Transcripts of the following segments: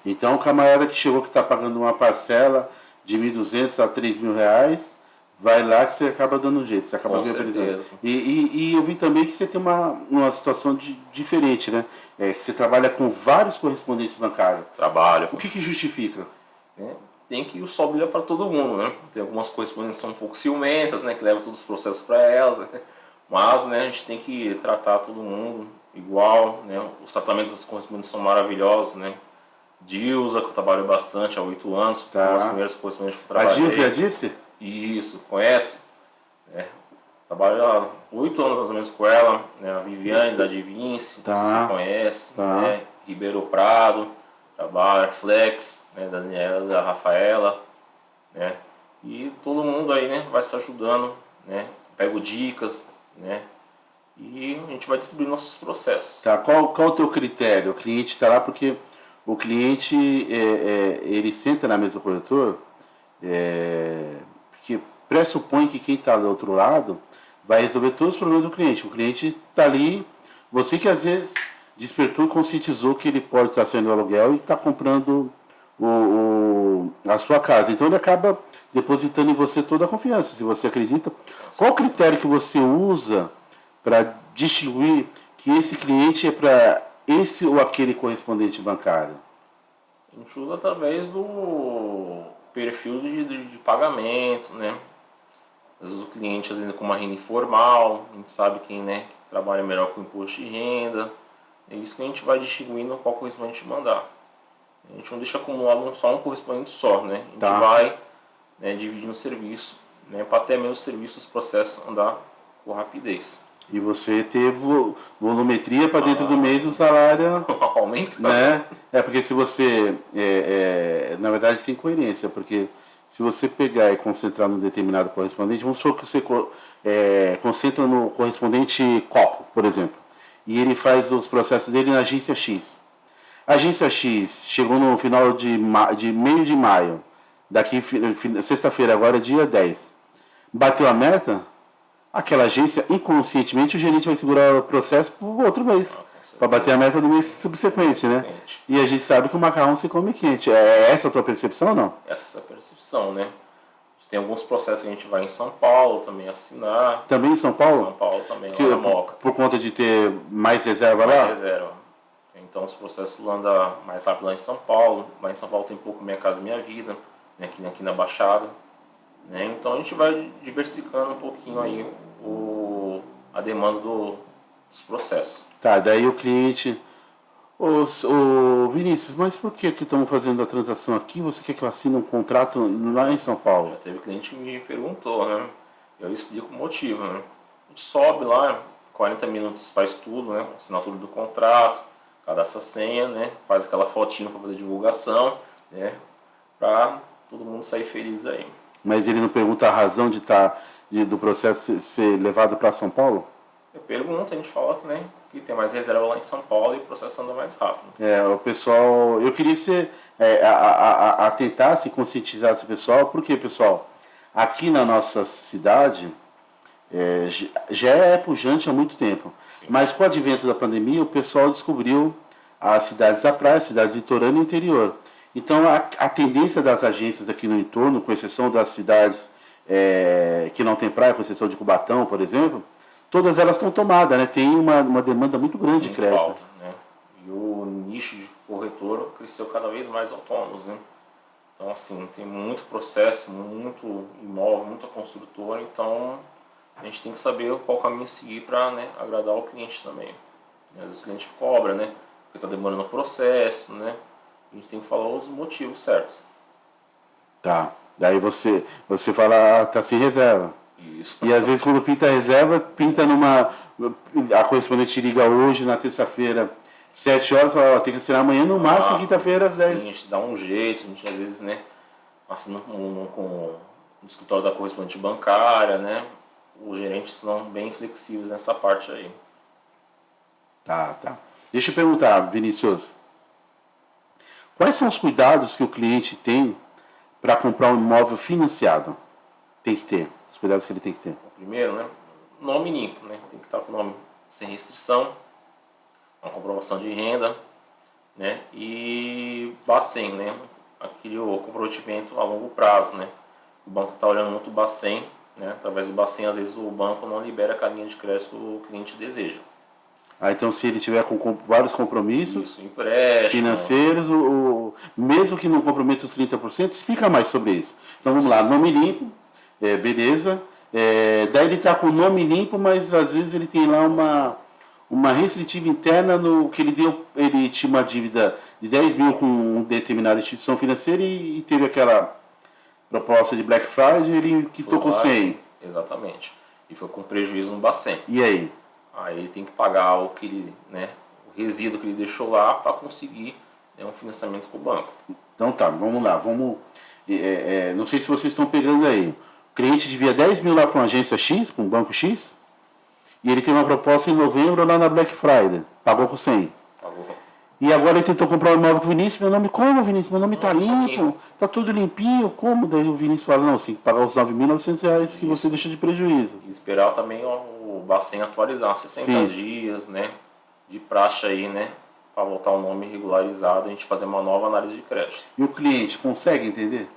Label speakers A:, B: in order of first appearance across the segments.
A: Então, o camarada que chegou que está pagando uma parcela de 1.200 a 3.000 reais, vai lá que você acaba dando um jeito, você acaba
B: Com
A: viabilizando.
B: certeza.
A: E eu vi também que você tem uma situação diferente, né? Que você trabalha com vários correspondentes bancários.
B: Trabalho.
A: O que justifica?
B: Tem que o sol brilha para todo mundo, né? Tem algumas correspondentes que são um pouco ciumentas, né? Que levam todos os processos para elas, né? Mas, né, a gente tem que tratar todo mundo igual, né? Os tratamentos das correspondentes são maravilhosos, né? Dilza, que eu trabalho bastante há 8 anos,
A: Tá.
B: uma das primeiras correspondentes que eu
A: A
B: trabalhei.
A: Dilce e a Dirce?
B: Isso, conhece? Trabalho há 8 anos mais ou menos com ela, né? A Viviane da Divince,
A: Tá.
B: não sei se você conhece,
A: Tá.
B: né? Ribeiro Prado, trabalho, Flex, né? Da Daniela, da Rafaela, né? E todo mundo aí, né, vai se ajudando, né? Pego dicas, né? E a gente vai distribuir nossos processos.
A: Tá. Qual o teu critério? O cliente está lá porque o cliente ele senta na mesa do corretor, porque pressupõe que quem está do outro lado vai resolver todos os problemas do cliente. O cliente está ali, você que às vezes despertou e conscientizou que ele pode estar sendo aluguel e está comprando a sua casa. Então ele acaba depositando em você toda a confiança, se você acredita. Qual o critério que você usa para distinguir que esse cliente é para esse ou aquele correspondente bancário?
B: A gente usa através do perfil de pagamento, né? Às vezes o cliente às vezes com uma renda informal, a gente sabe quem, né, trabalha melhor com imposto de renda. É isso que a gente vai distinguindo qual correspondente mandar. A gente não deixa acumulado só um correspondente só, né? A gente vai, né, dividindo o serviço, né, para até mesmo os serviços, os processos andar com rapidez.
A: E você ter volumetria para dentro do mês o salário
B: aumenta,
A: né? Porque se você na verdade tem coerência, porque se você pegar e concentrar num determinado correspondente, vamos supor que você concentra no correspondente copo, por exemplo, e ele faz os processos dele na agência X. A agência X chegou no final de meio de maio, daqui sexta-feira, agora é dia 10. Bateu a meta, aquela agência, inconscientemente, o gerente vai segurar o processo por outro mês, para bater a meta do mês subsequente, né? E a gente sabe que o macarrão se come quente. É essa a tua percepção ou não?
B: Essa é a percepção, né? Tem alguns processos que a gente vai em São Paulo também assinar.
A: Também em São Paulo?
B: São Paulo também,
A: que,
B: lá na Moca.
A: Por conta de ter mais reserva
B: mais
A: lá?
B: Mais reserva. Então os processos andam mais rápido lá em São Paulo. Lá em São Paulo tem pouco Minha Casa Minha Vida, né? Aqui na Baixada. Né? Então a gente vai diversificando um pouquinho aí a demanda dos processos.
A: Tá, daí o cliente... Ô Vinícius, mas por que estamos fazendo a transação aqui? Você quer que eu assine um contrato lá em São Paulo?
B: Já teve cliente que me perguntou, né? Eu explico o motivo, né? A gente sobe lá, 40 minutos faz tudo, né? Assinatura do contrato, cadastra a senha, né? Faz aquela fotinha para fazer divulgação, né? Para todo mundo sair feliz aí.
A: Mas ele não pergunta a razão do processo ser levado para São Paulo?
B: Eu pergunto, a gente fala que, né, que tem mais reserva lá em São Paulo e o processo anda mais rápido.
A: O pessoal... Eu queria que você atentasse e conscientizasse o pessoal, porque, pessoal, aqui na nossa cidade já é pujante há muito tempo. Sim. Mas com o advento da pandemia, o pessoal descobriu as cidades da praia, as cidades litorâneas e interior. Então, a tendência das agências aqui no entorno, com exceção das cidades que não tem praia, com exceção de Cubatão, por exemplo, todas elas estão tomadas, né? Tem uma demanda muito grande de crédito.
B: Alta, né? E o nicho de corretor cresceu cada vez mais autônomos, né? Então, assim, tem muito processo, muito imóvel, muita construtora, então a gente tem que saber qual caminho seguir para, né, agradar o cliente também. Às vezes o cliente cobra, né? Porque está demorando o processo, né? A gente tem que falar os motivos certos.
A: Tá. Daí você fala, tá sem reserva.
B: Isso.
A: E às vezes quando pinta a reserva, pinta a correspondente liga hoje, na terça-feira, 7 horas, fala, tem que assinar amanhã, no máximo quinta-feira, 10.
B: Sim, a gente dá um jeito, a gente às vezes, né, assina com o escritório da correspondente bancária, né? Os gerentes são bem flexíveis nessa parte aí.
A: Tá. Deixa eu perguntar, Vinícius. Quais são os cuidados que o cliente tem para comprar um imóvel financiado? Tem que ter. Os cuidados que ele tem que ter.
B: O primeiro, né? Nome limpo, né? Tem que estar com o nome sem restrição, uma comprovação de renda, né? E Bacen, né? Aquele comprometimento a longo prazo, né? O banco está olhando muito o Bacen, né? Através do Bacen, às vezes o banco não libera a linha de crédito que o cliente deseja.
A: Então, se ele tiver com vários compromissos
B: Isso, empréstimo
A: financeiros, mesmo que não comprometa os 30%, explica mais sobre isso. Então, vamos lá, nome limpo, beleza. Daí ele está com o nome limpo, mas às vezes ele tem lá uma restritiva interna no que ele tinha uma dívida de 10 mil com uma determinada instituição financeira e teve aquela proposta de Black Friday, ele quitou com 100.
B: Exatamente. E foi com prejuízo no Bacen.
A: E aí?
B: Aí ele tem que pagar o que ele, né, o resíduo que ele deixou lá para conseguir, né, um financiamento com o banco.
A: Então tá, vamos lá. Não sei se vocês estão pegando aí. O cliente devia 10 mil lá para uma agência X, para um banco X, e ele tem uma proposta em novembro lá na Black Friday. Pagou com 100.
B: Pagou.
A: E agora ele tentou comprar um imóvel com o Vinícius. Meu nome, como, Vinícius? Meu nome tá limpo, tá tudo limpinho. Como? Daí o Vinícius fala, não, você tem que pagar os R$9.900 que você deixa de prejuízo.
B: E esperar também o Bacen atualizar 60
A: Sim.
B: dias, né? De praxe aí, né? Para voltar o nome regularizado, a gente fazer uma nova análise de crédito.
A: E o cliente consegue entender?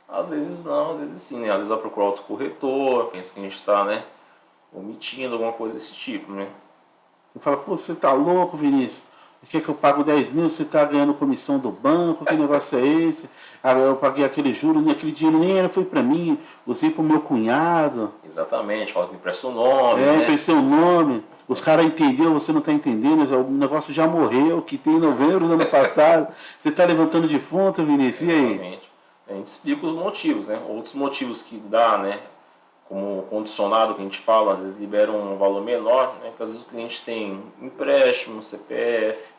B: Às vezes não, às vezes sim, né? Às vezes vai procurar outro corretor, pensa que a gente está, né? Omitindo alguma coisa desse tipo, né?
A: Você fala, pô, você tá louco, Vinícius? Quer que eu pago 10 mil, você tá ganhando comissão do banco, que negócio é esse? Eu paguei aquele juro, aquele dinheiro nem foi para mim, usei pro meu cunhado.
B: Exatamente, fala que me empresta o nome.
A: Emprestei o nome, os caras entenderam, você não tá entendendo, o negócio já morreu, que tem em novembro do ano passado, você tá levantando defunto, Vinícius, e aí?
B: Exatamente. A gente explica os motivos, né? Outros motivos que dá, né? Como condicionado que a gente fala, às vezes liberam um valor menor, né? Porque às vezes o cliente tem empréstimo, CPF,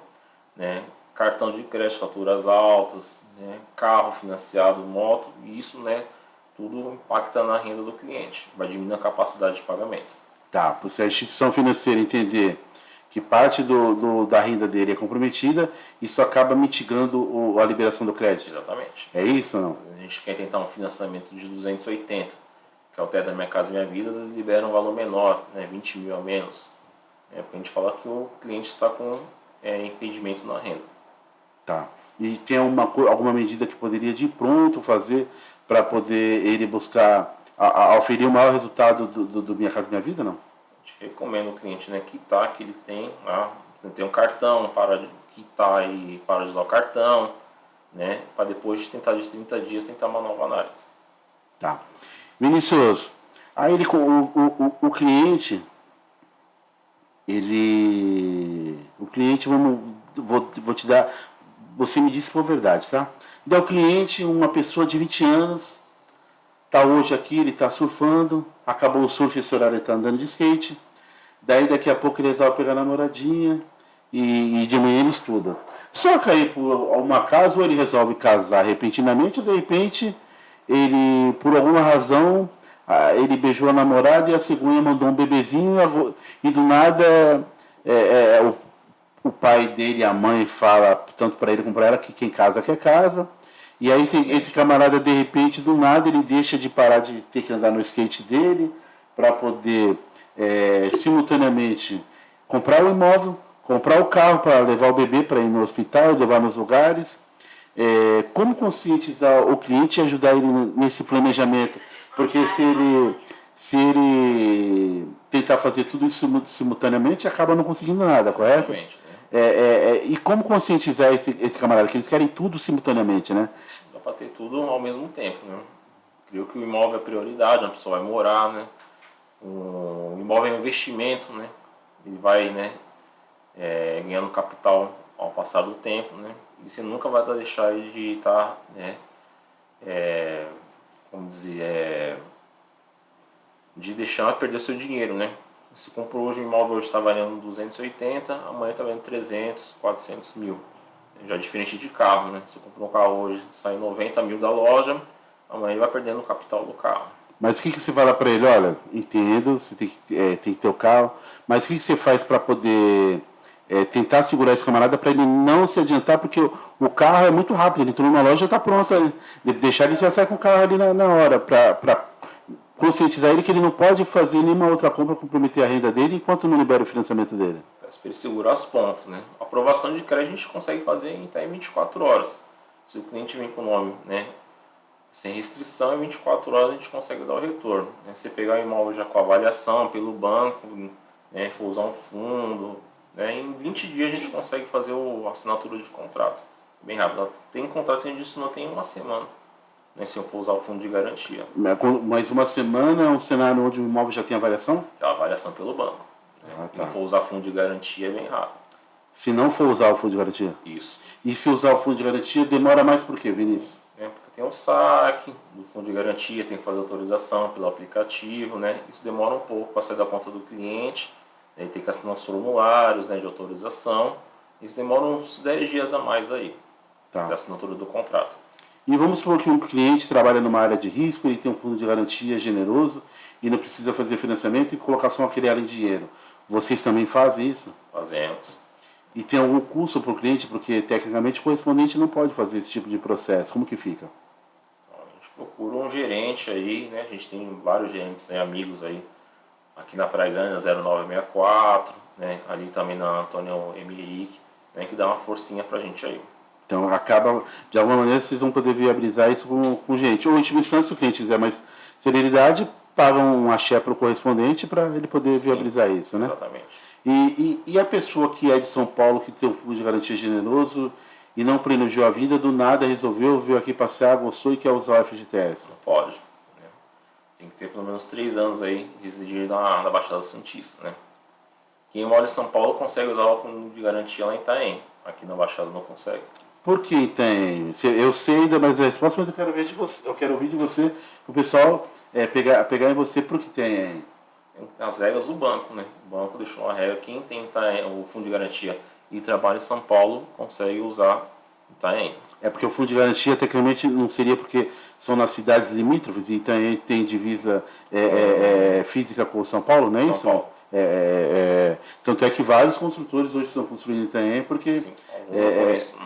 B: né? Cartão de crédito, faturas altas, né? Carro financiado, moto, e isso, né? Tudo impacta na renda do cliente, vai diminuir a capacidade de pagamento.
A: Tá, se a instituição financeira entender que parte da renda dele é comprometida, isso acaba mitigando a liberação do crédito.
B: Exatamente.
A: É isso ou não?
B: A gente quer tentar um financiamento de 280, que é o teto da Minha Casa Minha Vida, às vezes liberam um valor menor, né, 20 mil a menos. Porque a gente fala que o cliente está com impedimento na renda.
A: Tá. E tem alguma medida que poderia de pronto fazer para poder ele buscar, oferir o maior resultado do Minha Casa Minha Vida, não?
B: A gente recomenda o cliente, né, quitar que ele tem, tem um cartão, para de quitar e para de usar o cartão, né, para depois de tentar de 30 dias tentar uma nova análise.
A: Tá. Vinícius, aí o cliente, vou te dar, você me disse por verdade, tá? Daí o cliente, uma pessoa de 20 anos, tá hoje aqui, ele tá surfando, acabou o surf, esse horário ele tá andando de skate, daí daqui a pouco ele resolve pegar a namoradinha e de manhã ele estuda. Só que aí, por um acaso, ele resolve casar repentinamente ou de repente ele, por alguma razão, ele beijou a namorada e a cegonha mandou um bebezinho e do nada o pai dele, a mãe, fala tanto para ele como para ela que quem casa quer casa. E aí esse camarada, de repente, do nada, ele deixa de parar de ter que andar no skate dele para poder simultaneamente comprar o imóvel, comprar o carro para levar o bebê para ir no hospital, levar nos lugares. Como conscientizar o cliente e ajudar ele nesse planejamento? Porque se ele tentar fazer tudo isso simultaneamente, acaba não conseguindo nada, correto?
B: Exatamente, né?
A: E como conscientizar esse camarada? Que eles querem tudo simultaneamente, né?
B: Dá para ter tudo ao mesmo tempo, né? Creio que o imóvel é prioridade, a pessoa vai morar, né? O imóvel é um investimento, né? Ele vai, né, ganhando capital ao passar do tempo, né? E você nunca vai deixar ele de estar, né, de deixar perder seu dinheiro, né? Se comprou hoje um imóvel, hoje está valendo 280, amanhã está valendo 300, 400 mil. Já diferente de carro, né? Se comprou um carro hoje, sai 90 mil da loja, amanhã ele vai perdendo o capital do carro.
A: Mas o que você fala para ele? Olha, entendo, você tem que ter o carro, mas o que você faz para poder tentar segurar esse camarada para ele não se adiantar, porque o carro é muito rápido, ele entrou numa loja já está pronto, né? Deixar ele já sair com o carro ali na hora, conscientizar ele que ele não pode fazer nenhuma outra compra comprometer a renda dele enquanto não libera o financiamento dele.
B: Para ele segurar as pontas, né? A aprovação de crédito a gente consegue fazer em até 24 horas. Se o cliente vem com o nome, né, sem restrição, em 24 horas a gente consegue dar o retorno. Né? Você pegar o imóvel já com avaliação pelo banco, né, for usar um fundo, né, em 20 dias a gente consegue fazer a assinatura de contrato. Bem rápido. Tem contrato que a gente não tem uma semana, né, se eu for usar o fundo de garantia.
A: Mas uma semana é um cenário onde o imóvel já tem avaliação?
B: Já a avaliação pelo banco. Né?
A: Ah, tá.
B: Se for usar fundo de garantia é bem rápido.
A: Se não for usar o fundo de garantia?
B: Isso.
A: E se usar o fundo de garantia, demora mais por quê, Vinícius?
B: Porque tem o saque do fundo de garantia, tem que fazer autorização pelo aplicativo, né? Isso demora um pouco para sair da conta do cliente, né? Tem que assinar os formulários, né, de autorização. Isso demora uns 10 dias a mais aí,
A: Tá.
B: da assinatura do contrato.
A: E vamos supor que um cliente trabalha numa área de risco, ele tem um fundo de garantia generoso e não precisa fazer financiamento e colocar só aquele área em dinheiro. Vocês também fazem isso?
B: Fazemos.
A: E tem algum custo para o cliente? Porque, tecnicamente, o correspondente não pode fazer esse tipo de processo. Como que fica?
B: Então, a gente procura um gerente aí, né? A gente tem vários gerentes, né, amigos aí, aqui na Praia Grande, na 0964, né? Ali também na Antônio Emerick, né? Que dá uma forcinha pra gente aí.
A: Então, acaba, de alguma maneira, vocês vão poder viabilizar isso com o gerente. Ou, em última instância, se o cliente quiser mais celeridade, pagam um axé para o correspondente para ele poder viabilizar isso, né?
B: Exatamente.
A: E a pessoa que é de São Paulo, que tem um fundo de garantia generoso e não privilegiou a vida, do nada resolveu, veio aqui passear, gostou e quer usar o FGTS?
B: Não pode. Né? Tem que ter pelo menos 3 anos aí residir na Baixada Santista, né? Quem mora em São Paulo consegue usar o fundo de garantia lá em Itaém. Aqui na Baixada não consegue.
A: Por que tem? Eu sei ainda, mas a resposta, mas eu quero ver de você. Eu quero ouvir de você, para o pessoal pegar em você, por que tem?
B: Tem as regras do banco, né? O banco deixou uma regra, quem tem o fundo de garantia e trabalha em São Paulo consegue usar Itaém.
A: É porque o fundo de garantia, tecnicamente, não seria porque são nas cidades limítrofes e Itaém tem divisa física com São Paulo, não é isso?
B: São Paulo.
A: Tanto é que vários construtores hoje estão construindo Itaém porque,
B: Sim,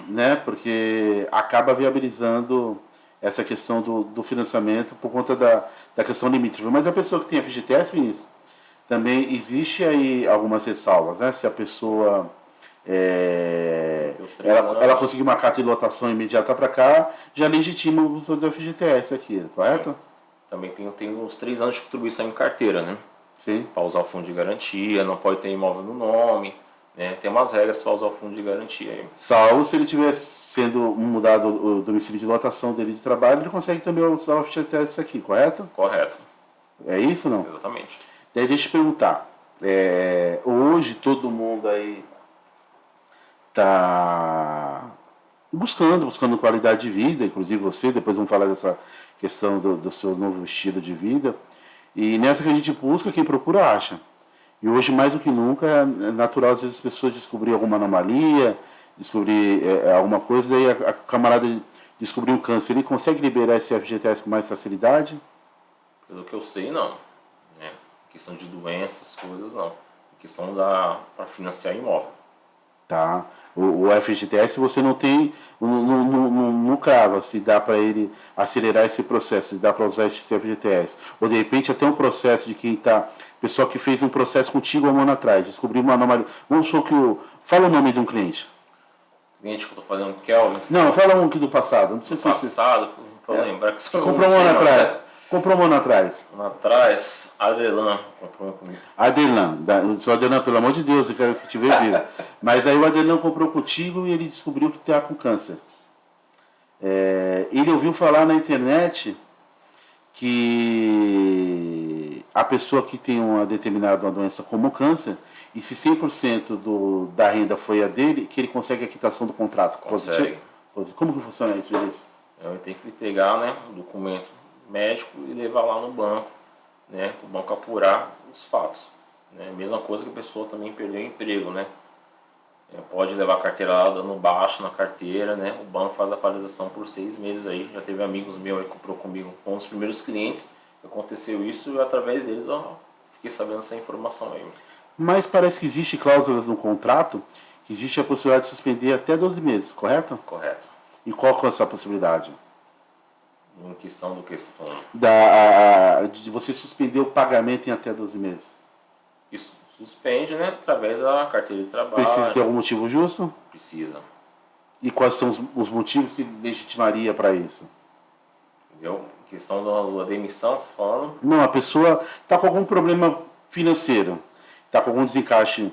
A: né, porque acaba viabilizando essa questão do financiamento por conta da questão limítrofe. Mas a pessoa que tem FGTS, Vinícius, também existe aí algumas ressalvas, né? Se a pessoa ela conseguir uma carta de lotação imediata para cá, já legitima o uso do FGTS aqui, correto?
B: Sim. Também tem os 3 anos de contribuição em carteira, né?
A: Sim.
B: Para usar o fundo de garantia, não pode ter imóvel no nome, né? Tem umas regras para usar o fundo de garantia aí.
A: Salvo se ele tiver sendo mudado o domicílio de lotação dele de trabalho, ele consegue também usar o FGTS aqui, correto?
B: Correto.
A: É isso ou não?
B: Exatamente.
A: Daí deixa eu te perguntar, hoje todo mundo aí está buscando qualidade de vida, inclusive você, depois vamos falar dessa questão do seu novo estilo de vida, e nessa que a gente busca, quem procura acha. E hoje, mais do que nunca, é natural às vezes as pessoas descobrir alguma anomalia, descobrir alguma coisa, daí a camarada descobrir um câncer, ele consegue liberar esse FGTS com mais facilidade?
B: Pelo que eu sei, não. Né? Questão de doenças, coisas, não. Questão para financiar imóvel.
A: Tá. O FGTS você não tem, não crava se dá para ele acelerar esse processo, se dá para usar esse FGTS. Ou de repente até um processo de quem está, pessoal que fez um processo contigo há um ano atrás, descobriu uma anomalia. Vamos supor que fala o nome de um cliente.
B: Cliente que eu estou fazendo, Kelvin.
A: Não, fala um aqui do passado. Não sei se
B: passado, para lembrar que você
A: comprou um ano atrás. Comprou um ano atrás.
B: Um ano atrás, Adelan comprou comigo.
A: Adelan, só Adelan, pelo amor de Deus, eu quero que te veja vivo. Mas aí o Adelan comprou contigo e ele descobriu que está com câncer. Ele ouviu falar na internet que a pessoa que tem uma determinada doença como câncer, e se 100% da renda foi a dele, que ele consegue a quitação do contrato.
B: Consegue.
A: Como que funciona isso, Vinícius?
B: Eu tenho que pegar, né, um documento médico e levar lá no banco, né, para o banco apurar os fatos. Né? Mesma coisa que a pessoa também perdeu o emprego, né? Pode levar a carteira lá dando baixo na carteira, né? O banco faz a paralisação por 6 meses aí. Já teve amigos meus aí que comprou comigo, foi um dos primeiros clientes que aconteceu isso e através deles eu fiquei sabendo essa informação aí.
A: Mas parece que existe cláusulas no contrato que existe a possibilidade de suspender até 12 meses, correto?
B: Correto.
A: E qual que é essa possibilidade?
B: Em questão do que você está falando?
A: De você suspender o pagamento em até 12 meses.
B: Isso suspende, né? Através da carteira de
A: Precisa ter
B: trabalho.
A: algum motivo justo?
B: Precisa.
A: E quais são os motivos que legitimaria para isso?
B: Entendeu? Em questão da demissão, você está falando?
A: Não, a pessoa está com algum problema financeiro, está com algum desencaixe.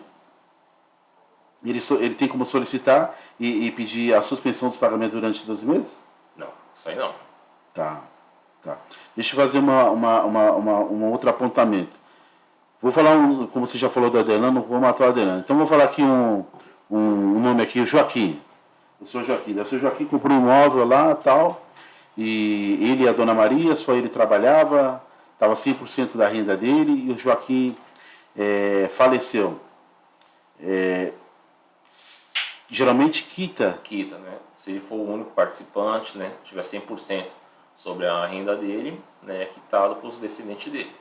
A: Ele tem como solicitar e pedir a suspensão dos pagamentos durante 12 meses?
B: Não, isso aí não.
A: Tá, tá. Deixa eu fazer um outro apontamento. Vou falar, como você já falou do Adelano, vou matar o Adelano. Então vou falar aqui um nome aqui, o Joaquim. O seu Joaquim. O seu Joaquim comprou um imóvel lá tal. E ele e a Dona Maria, só ele trabalhava, estava 100% da renda dele e o Joaquim faleceu. Geralmente quita.
B: Quita, né? Se ele for o único participante, né? Tiver 100% sobre a renda dele, né? É quitado para os descendentes dele.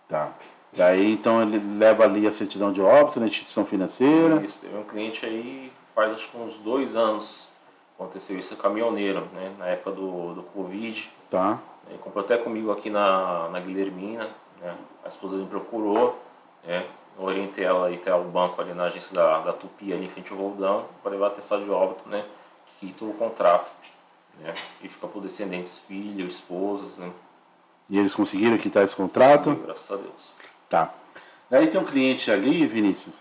A: Tá. Daí então ele leva ali a certidão de óbito na instituição financeira.
B: Isso, teve um cliente aí, faz acho que uns 2 anos, aconteceu isso, caminhoneiro, né? Na época do Covid.
A: Tá.
B: Ele comprou até comigo aqui na Guilhermina, né? A esposa me procurou, né? Eu orientei ela a ir até o banco ali na agência da Tupi, ali em frente ao Roldão, para levar atestado de óbito, né? Que quita o contrato, né? E fica para os descendentes, filhos, esposas, né?
A: E eles conseguiram quitar esse contrato?
B: Conseguiu, graças a Deus.
A: Tá. Daí tem um cliente ali, Vinícius.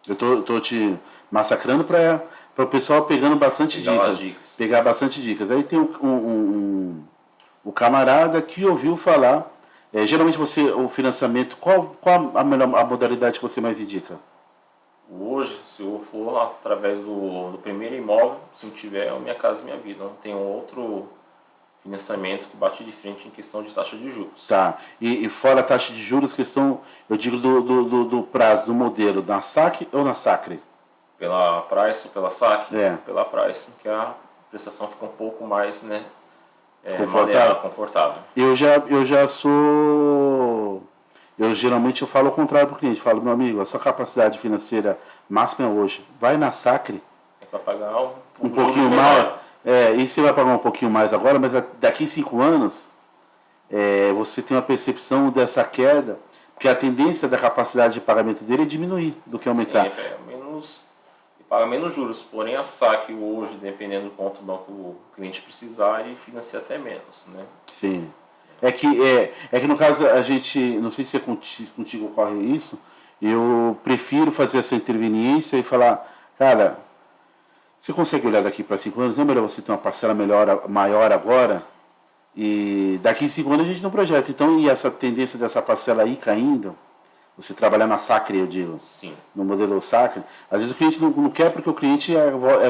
A: Eu tô te massacrando para o pessoal pegando bastante dicas. Pegar bastante dicas. Aí tem o camarada que ouviu falar. Geralmente o financiamento, qual a modalidade que você mais indica?
B: Hoje, se eu for lá através do primeiro imóvel, se não tiver, é a Minha Casa Minha Vida. Não tem outro financiamento que bate de frente em questão de taxa de juros.
A: Tá. E fora a taxa de juros, questão, eu digo do prazo, do modelo, na SAC ou na SACRE?
B: Pela Price ou pela SAC?
A: É.
B: Pela Price, que a prestação fica um pouco mais, né?
A: Confortável. Eu já sou. Eu geralmente eu falo ao contrário para o cliente. Falo, meu amigo, a sua capacidade financeira máxima é hoje. Vai na SACRE.
B: É para pagar
A: um pouquinho mais. E você vai pagar um pouquinho mais agora, mas daqui 5 anos você tem uma percepção dessa queda, porque a tendência da capacidade de pagamento dele é diminuir do que aumentar.
B: Sim, paga menos juros, porém a SAC hoje, dependendo do quanto o banco o cliente precisar, ele financia até menos, né?
A: Sim. É que no caso a gente, não sei se contigo ocorre isso, eu prefiro fazer essa interveniência e falar, cara, você consegue olhar daqui para 5 anos? Não é melhor você ter uma parcela maior agora? E daqui a 5 anos a gente não projeta. Então, e essa tendência dessa parcela aí caindo, você trabalhar na SACRE, eu digo.
B: Sim.
A: No modelo SACRE. Às vezes o cliente não quer porque o cliente,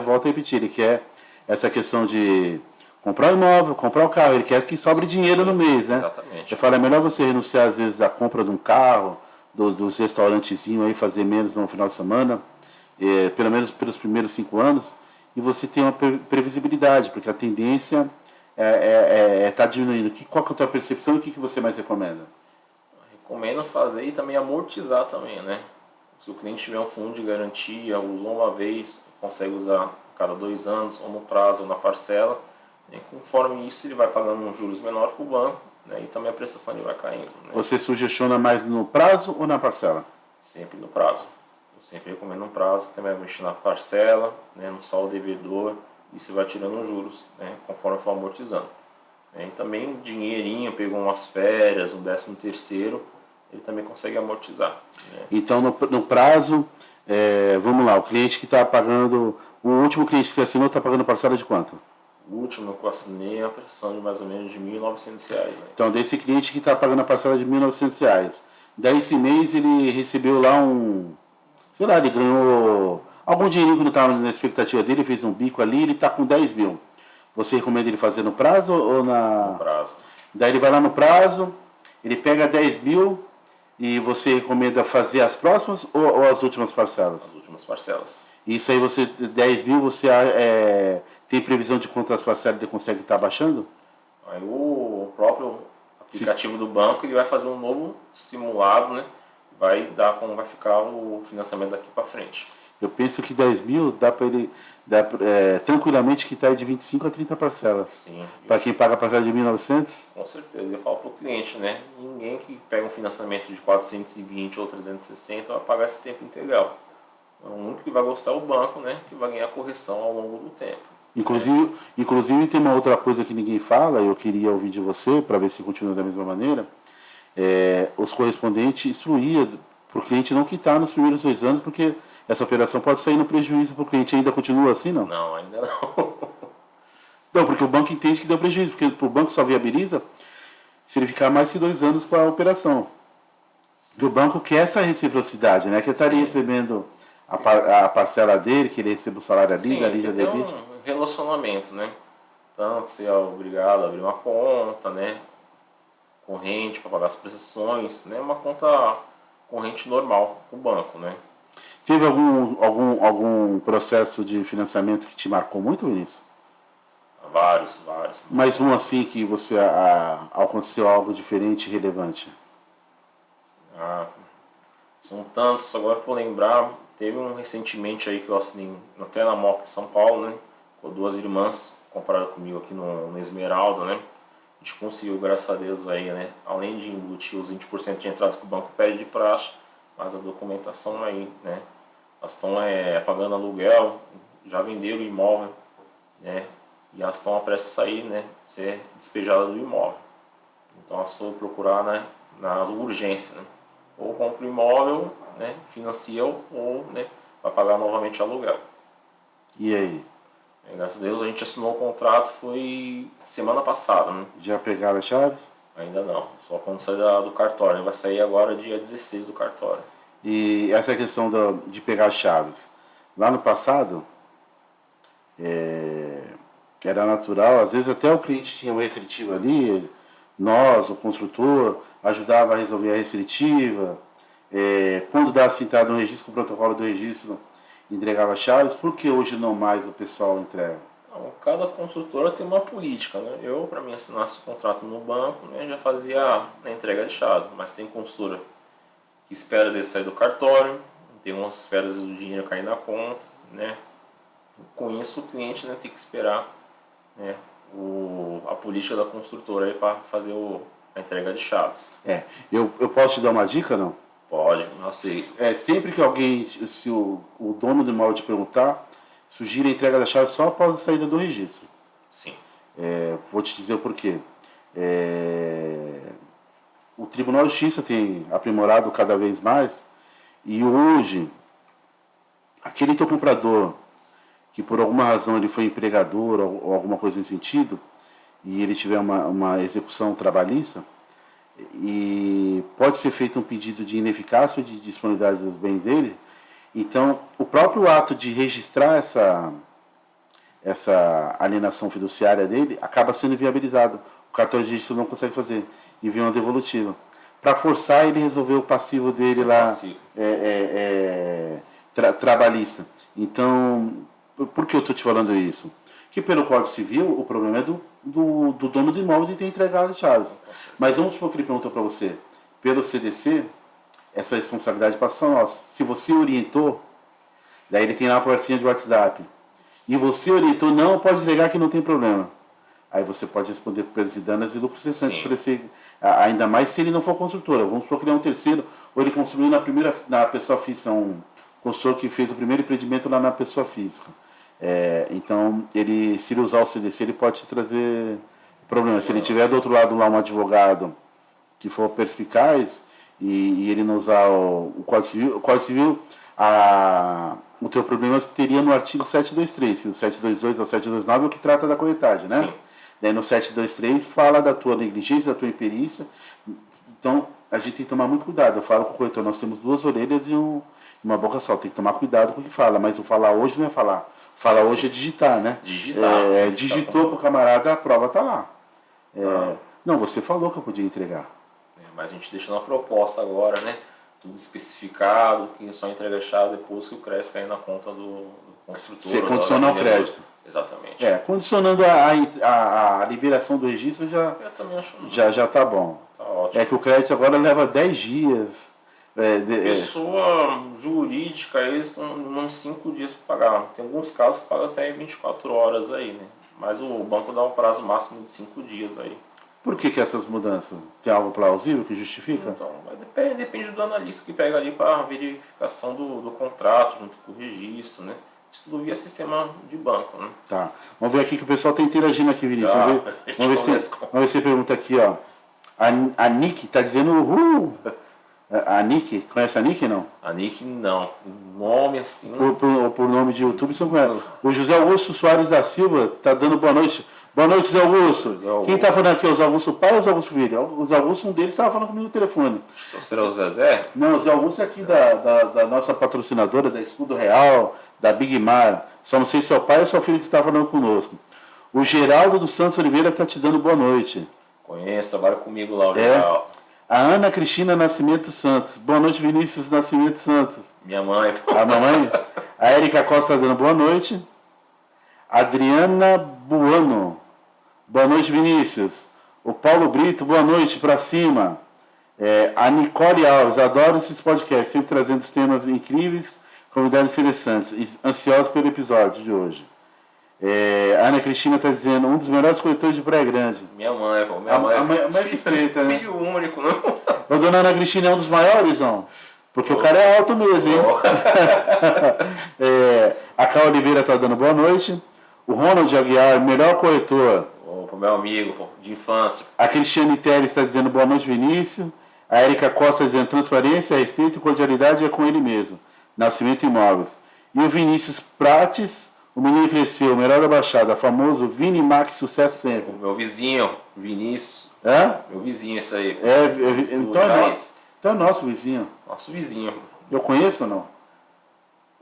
A: volta a repetir, ele quer essa questão de comprar o imóvel, comprar o carro, ele quer que sobre dinheiro no mês, né?
B: Exatamente.
A: Eu falo, é melhor você renunciar às vezes da compra de um carro, dos restaurantezinhos aí, fazer menos no final de semana, pelo menos pelos primeiros 5 anos, e você tem uma previsibilidade, porque a tendência tá diminuindo. Qual que é a tua percepção e o que você mais recomenda?
B: Recomendo fazer e também amortizar também, né? Se o cliente tiver um fundo de garantia, usou uma vez, consegue usar a cada 2 anos, ou no prazo ou na parcela, e conforme isso ele vai pagando uns juros menores para o banco, né? E também a prestação ele vai caindo. Né?
A: Você sugestiona mais no prazo ou na parcela?
B: Sempre no prazo. Eu sempre recomendo um prazo, que também vai mexer na parcela, né? No saldo devedor, e você vai tirando os juros, né? Conforme for amortizando. E também dinheirinho, pegou umas férias, um 13º, ele também consegue amortizar. Né?
A: Então, no prazo, vamos lá, o cliente que está pagando, o último cliente que você assinou está pagando parcela de quanto?
B: O último que eu assinei é a prestação de mais ou menos de R$ 1.900. Né?
A: Então, desse cliente que está pagando a parcela de R$ 1.900, daí esse mês ele recebeu lá sei lá, ele ganhou algum dinheirinho que não estava na expectativa dele, fez um bico ali, ele está com 10 mil. Você recomenda ele fazer no prazo ou na...
B: No prazo.
A: Daí ele vai lá no prazo, ele pega 10 mil e você recomenda fazer as próximas ou as últimas parcelas?
B: As últimas parcelas.
A: Isso aí, 10 mil, você tem previsão de quantas parcelas ele consegue estar baixando?
B: Aí o próprio aplicativo do banco ele vai fazer um novo simulado, né? Vai dar como vai ficar o financiamento daqui para frente.
A: Eu penso que 10 mil dá para ele tranquilamente quitar de 25 a 30 parcelas.
B: Sim.
A: Para quem paga a parcela de 1.900?
B: Com certeza. Eu falo para o cliente, né? Ninguém que pega um financiamento de 420 ou 360 vai pagar esse tempo integral. O único que vai gostar é o banco, né? Que vai ganhar correção ao longo do tempo.
A: Inclusive tem uma outra coisa que ninguém fala, eu queria ouvir de você, para ver se continua da mesma maneira. Os correspondentes instruía para o cliente não quitar nos primeiros 2 anos, porque essa operação pode sair no prejuízo para o cliente. Ainda continua assim, não?
B: Não, ainda não.
A: Não, porque o banco entende que deu prejuízo, porque o banco só viabiliza se ele ficar mais que 2 anos com a operação. Porque o banco quer essa reciprocidade, né? Que ele estaria recebendo a parcela dele, que ele receba o salário ali,
B: Sim,
A: dali já
B: tem
A: debite.
B: um relacionamento, né? Tanto você é obrigado a abrir uma conta, né? Corrente para pagar as prestações, né? Uma conta corrente normal com o banco, né?
A: Teve algum processo de financiamento que te marcou muito, Vinícius?
B: Vários.
A: Mais um assim que você aconteceu algo diferente e relevante?
B: Ah, são tantos, agora por lembrar, teve um recentemente aí que eu assinei até na Moca em São Paulo, né? Com 2 irmãs compraram comigo aqui no Esmeralda, né? A gente conseguiu, graças a Deus, aí, né? Além de embutir os 20% de entrada que o banco pede de praxe, mas a documentação aí, né? Elas estão pagando aluguel, já venderam o imóvel, né? E elas estão prestes a sair, né? Ser despejadas do imóvel. Então elas foram procurar, né? Na urgência, né? Ou compra o imóvel, né? Financia ou, né? Vai pagar novamente aluguel.
A: E aí?
B: Graças a Deus a gente assinou o contrato, foi semana passada, né?
A: Já pegaram as chaves?
B: Ainda não, só quando sair do cartório. Vai sair agora dia 16 do cartório.
A: E essa questão de pegar as chaves. Lá no passado, era natural, às vezes até o cliente tinha uma restritiva ali, nós, o construtor, ajudava a resolver a restritiva. Quando dá assinado no registro, o protocolo do registro entregava as chaves. Por que hoje não mais o pessoal entrega?
B: Então, cada construtora tem uma política, né? Eu, para mim, assinasse o contrato no banco, né, já fazia a entrega de chaves, mas tem construtora que espera às vezes sair do cartório, tem umas que espera às vezes o dinheiro cair na conta, né? Com isso, o cliente, né, tem que esperar, né, a política da construtora para fazer a entrega de chaves.
A: Eu posso te dar uma dica, não?
B: Pode, eu aceito.
A: Sempre que alguém, se o dono do imóvel te perguntar, sugira a entrega da chave só após a saída do registro.
B: Sim.
A: Vou te dizer o porquê. O Tribunal de Justiça tem aprimorado cada vez mais e hoje, aquele teu comprador que por alguma razão ele foi empregador ou alguma coisa nesse sentido e ele tiver uma execução trabalhista, e pode ser feito um pedido de ineficácia ou de disponibilidade dos bens dele. Então, o próprio ato de registrar essa alienação fiduciária dele acaba sendo inviabilizado. O cartório de registro não consegue fazer, envia uma devolutiva. Para forçar ele resolver o passivo dele lá, trabalhista. Então, por que eu estou te falando isso? Que pelo Código Civil, o problema é do dono do imóvel de ter entregado as chaves. Mas vamos supor que ele perguntou para você, pelo CDC, essa responsabilidade passa a nós. Se você orientou, daí ele tem lá uma conversinha de WhatsApp, e você orientou, não, pode entregar que não tem problema. Aí você pode responder por perdas e danos e lucros cessantes para esse, ainda mais se ele não for construtora. Vamos supor que ele é um terceiro, ou ele construiu na pessoa física, um construtor que fez o primeiro empreendimento lá na pessoa física. Então, se ele usar o CDC, ele pode te trazer problema. Se ele tiver do outro lado lá um advogado que for perspicaz e ele não usar o Código Civil, o teu problema teria no artigo 723, que o 722 ou 729 é o que trata da corretagem, né? Sim. Daí no 723 fala da tua negligência, da tua imperícia. Então, a gente tem que tomar muito cuidado. Eu falo com o corretor, nós temos 2 orelhas e uma boca só. Tem que tomar cuidado com o que fala, mas o falar hoje não é falar. Falar hoje é digitar, né? Digitou pro camarada, a prova tá lá. Não, você falou que eu podia entregar.
B: Mas a gente deixa na proposta agora, né? Tudo especificado, que só entrega a chave depois que o crédito cair na conta do construtor.
A: Você condiciona o crédito.
B: Exatamente.
A: Condicionando a liberação do registro
B: eu também acho
A: já tá bom.
B: Tá ótimo.
A: Que o crédito agora leva 10 dias.
B: Pessoa jurídica, eles estão uns 5 dias para pagar. Tem alguns casos que pagam até 24 horas aí, né? Mas o banco dá um prazo máximo de 5 dias aí.
A: Por que essas mudanças? Tem algo plausível que justifica?
B: Então, depende do analista que pega ali para verificação do contrato, junto com o registro, né? Isso tudo via sistema de banco, né?
A: Tá. Vamos ver aqui que o pessoal está interagindo aqui, Vinícius. Vamos ver se você pergunta aqui, ó. A Nick está dizendo uhul. A Nick, conhece a Nick não?
B: A Nick não. Nome assim.
A: Por nome de YouTube, você não conhece. O José Augusto Soares da Silva está dando boa noite. Boa noite, Zé Augusto. Quem está falando aqui é o Zé Augusto pai ou o Zé Augusto filho? O Zé Augusto, um deles estava falando comigo no telefone.
B: Então, será o Zezé?
A: Não, o Zé Augusto é aqui da nossa patrocinadora, da Escudo Real, da Big Mar. Só não sei se é o pai ou se é o filho que está falando conosco. O Geraldo dos Santos Oliveira está te dando boa noite.
B: Conheço, trabalha comigo lá, o Geraldo.
A: A Ana Cristina Nascimento Santos. Boa noite, Vinícius Nascimento Santos.
B: Minha mãe.
A: A mamãe? A Erika Costa está dando boa noite. Adriana Buano. Boa noite, Vinícius. O Paulo Brito, boa noite, pra cima. A Nicole Alves, adoro esses podcasts, sempre trazendo os temas incríveis, convidados interessantes, e ansiosos pelo episódio de hoje. A Ana Cristina está dizendo, um dos melhores corretores de Praia Grande.
B: Minha mãe, pô. Minha mãe.
A: A mãe suspeita, né?
B: Filho único, não?
A: A dona Ana Cristina é um dos maiores, não? Porque o cara é alto mesmo, hein? A Cá Oliveira está dando boa noite. O Ronald Aguiar, melhor corretor.
B: Meu amigo, pô, de infância.
A: A Cristiane Teles está dizendo boa noite, Vinícius. A Erika Costa dizendo transparência, respeito e cordialidade é com ele mesmo. Nascimento Imóveis. E o Vinícius Prates, o menino cresceu, o melhor da Baixada, famoso Vini Max, sucesso sempre.
B: Meu vizinho, Vinícius.
A: Meu
B: vizinho, isso aí.
A: Então é nosso vizinho.
B: Nosso vizinho.
A: Eu conheço ou não?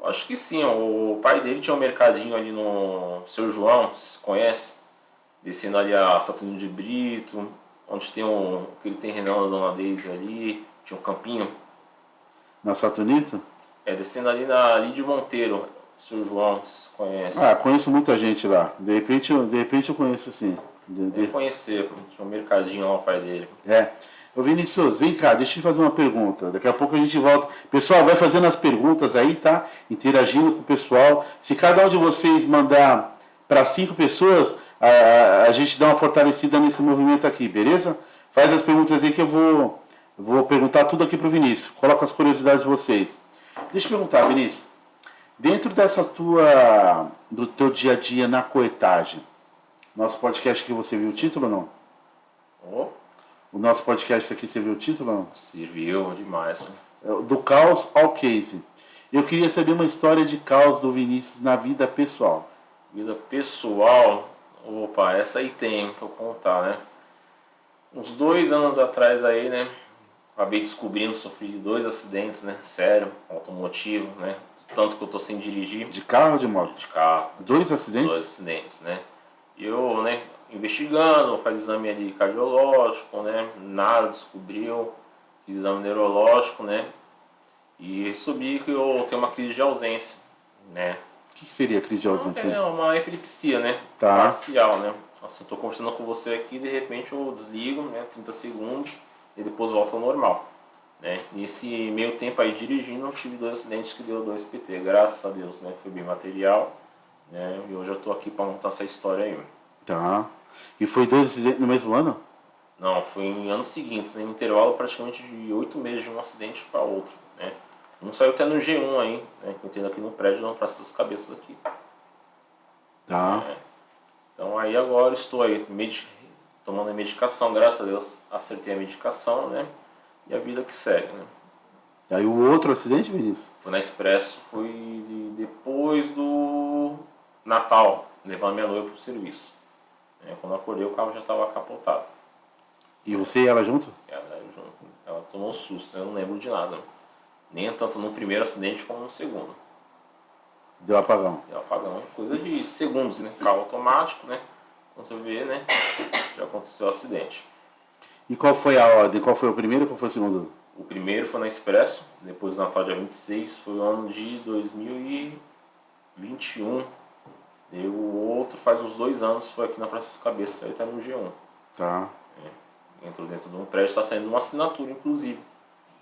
B: Acho que sim. O pai dele tinha um mercadinho ali no Seu João, se conhece? Descendo ali a Saturnino de Brito, onde tem aquele terrenão da Dona Deise ali, tinha um campinho.
A: Na Saturnito?
B: Descendo ali de Monteiro, Seu João, se conhece.
A: Conheço muita gente lá. De repente eu conheço sim.
B: Deve conhecer, tinha um mercadinho lá o pai dele.
A: Ô Vinícius, vem cá, deixa eu te fazer uma pergunta. Daqui a pouco a gente volta. Pessoal, vai fazendo as perguntas aí, tá? Interagindo com o pessoal. Se cada um de vocês mandar para 5 pessoas, a gente dá uma fortalecida nesse movimento aqui, beleza? Faz as perguntas aí que eu vou perguntar tudo aqui pro Vinícius. Coloca as curiosidades de vocês. Deixa eu perguntar, Vinícius. Dentro do teu dia a dia na corretagem, nosso podcast aqui, você viu o título ou não? O nosso podcast aqui, você viu o título ou não?
B: Serviu demais.
A: Do caos ao case. Eu queria saber uma história de caos do Vinícius na vida pessoal.
B: Vida pessoal? Opa, essa aí tem pra eu contar, né? Uns 2 anos atrás aí, né? Acabei descobrindo, sofri 2 acidentes, né? Sério, automotivo, né? Tanto que eu tô sem dirigir.
A: De carro ou de moto?
B: De carro.
A: 2 acidentes?
B: 2 acidentes, né? E eu, né? Investigando, faz exame ali cardiológico, né? Nada descobriu. Fiz exame neurológico, né? E recebi que eu tenho uma crise de ausência, né?
A: O que seria crise de ausência?
B: É uma epilepsia, né?
A: Tá.
B: Parcial, né? Assim, eu tô conversando com você aqui, de repente eu desligo, né? 30 segundos e depois volto ao normal, né? Nesse meio tempo aí dirigindo, eu tive 2 acidentes que deu 2 PT, graças a Deus, né? Foi bem material, né? E hoje eu tô aqui para montar essa história aí.
A: Tá. E foi 2 acidentes no mesmo ano?
B: Não, foi em anos seguintes, né? Em intervalo praticamente de 8 meses de um acidente para outro, né? Um saiu até no G1 aí, né? Que eu tenho aqui no prédio, na Praça das Cabeças aqui.
A: Tá.
B: Então aí agora estou aí tomando a medicação, graças a Deus acertei a medicação, né? E a vida que segue, né?
A: E aí o outro acidente, Vinícius?
B: Foi na Expresso, foi depois do Natal, levando minha noiva pro serviço. Quando eu acordei o carro já estava capotado.
A: E você e ela junto?
B: Ela tomou um susto, eu não lembro de nada. Nem tanto no primeiro acidente como no segundo.
A: Deu apagão.
B: Deu apagão, coisa de segundos, né? Carro automático, né? Quando você vê, né? Já aconteceu o acidente.
A: E qual foi a ordem? Qual foi o primeiro e qual foi o segundo?
B: O primeiro foi na Expresso, depois do Natal dia 26, foi o ano de 2021. E o outro faz uns 2 anos, foi aqui na Praça das Cabeças, aí tá no G1.
A: Tá.
B: Entrou dentro de um prédio, está saindo uma assinatura, inclusive.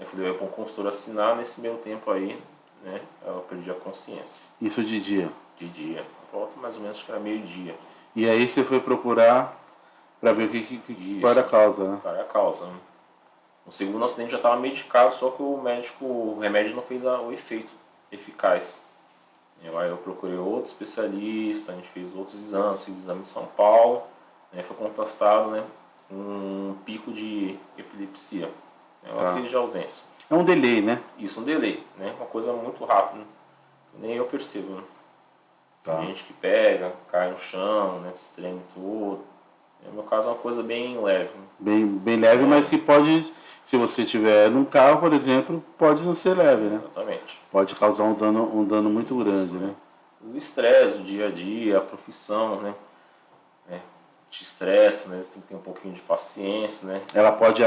B: Eu fui levar para um consultor assinar, nesse meio tempo aí, né, eu perdi a consciência.
A: Isso de dia?
B: De dia. Por volta mais ou menos, acho que era meio-dia.
A: E aí você foi procurar para ver qual era a causa, né?
B: Qual era a causa, né? No segundo acidente já estava medicado, só que o remédio não fez o efeito eficaz. Aí eu procurei outro especialista, a gente fez outros exames, fiz exame em São Paulo, né, foi constatado, né, um pico de epilepsia, uma crise de ausência.
A: É um delay, né?
B: Isso, um delay, né, uma coisa muito rápida, nem eu percebo. Né? Tem gente que pega, cai no chão, né, se treme tudo. No meu caso é uma coisa bem leve. Né?
A: Bem leve, mas que pode, se você tiver num carro, por exemplo, pode não ser leve, né?
B: Exatamente.
A: Pode causar um dano muito grande, né?
B: O estresse do dia a dia, a profissão, né? Te estressa, né? Você tem que ter um pouquinho de paciência, né?
A: Ela pode